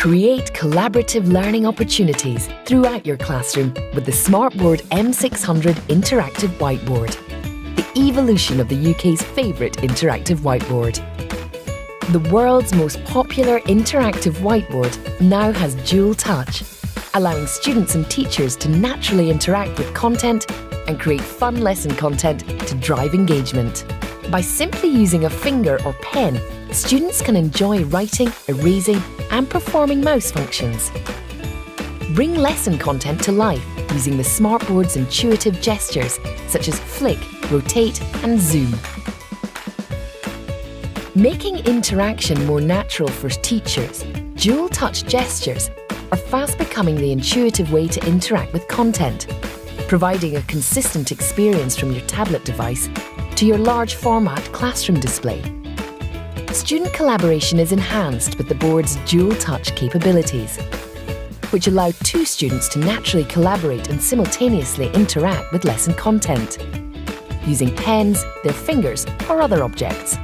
Create collaborative learning opportunities throughout your classroom with the SmartBoard M600 interactive whiteboard, the evolution of the UK's favourite interactive whiteboard. The world's most popular interactive whiteboard now has dual touch, allowing students and teachers to naturally interact with content and create fun lesson content to drive engagement. By simply using a finger or pen, students can enjoy writing, erasing and performing mouse functions. Bring lesson content to life using the SmartBoard's intuitive gestures such as flick, rotate and zoom. Making interaction more natural for teachers, dual touch gestures are fast becoming the intuitive way to interact with content, providing a consistent experience from your tablet device to your large format classroom display. Student collaboration is enhanced with the board's dual touch capabilities, which allow two students to naturally collaborate and simultaneously interact with lesson content, using pens, their fingers or other objects.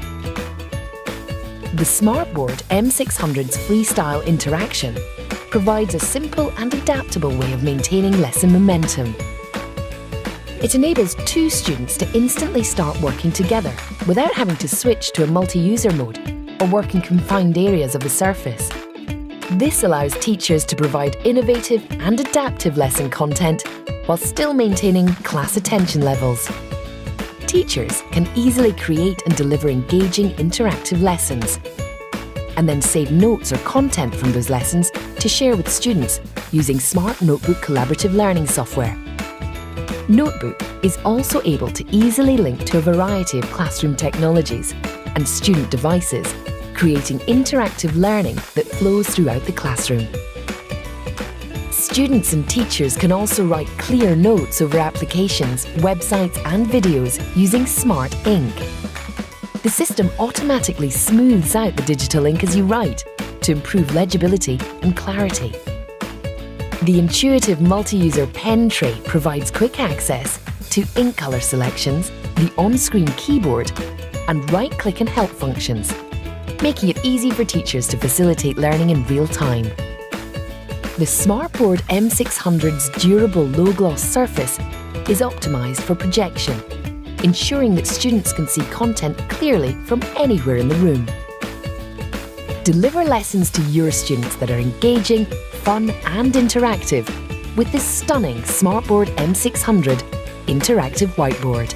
The SmartBoard M600's freestyle interaction provides a simple and adaptable way of maintaining lesson momentum. It enables two students to instantly start working together without having to switch to a multi-user mode or work in confined areas of the surface. This allows teachers to provide innovative and adaptive lesson content while still maintaining class attention levels. Teachers can easily create and deliver engaging interactive lessons, and then save notes or content from those lessons to share with students using Smart Notebook collaborative learning software. Notebook is also able to easily link to a variety of classroom technologies and student devices, creating interactive learning that flows throughout the classroom. Students and teachers can also write clear notes over applications, websites and videos using Smart Ink. The system automatically smooths out the digital ink as you write to improve legibility and clarity. The intuitive multi-user pen tray provides quick access to ink colour selections, the on-screen keyboard and right-click and help functions, making it easy for teachers to facilitate learning in real time. The SmartBoard M600's durable low-gloss surface is optimised for projection, ensuring that students can see content clearly from anywhere in the room. Deliver lessons to your students that are engaging, fun and interactive with this stunning SmartBoard M600 interactive whiteboard.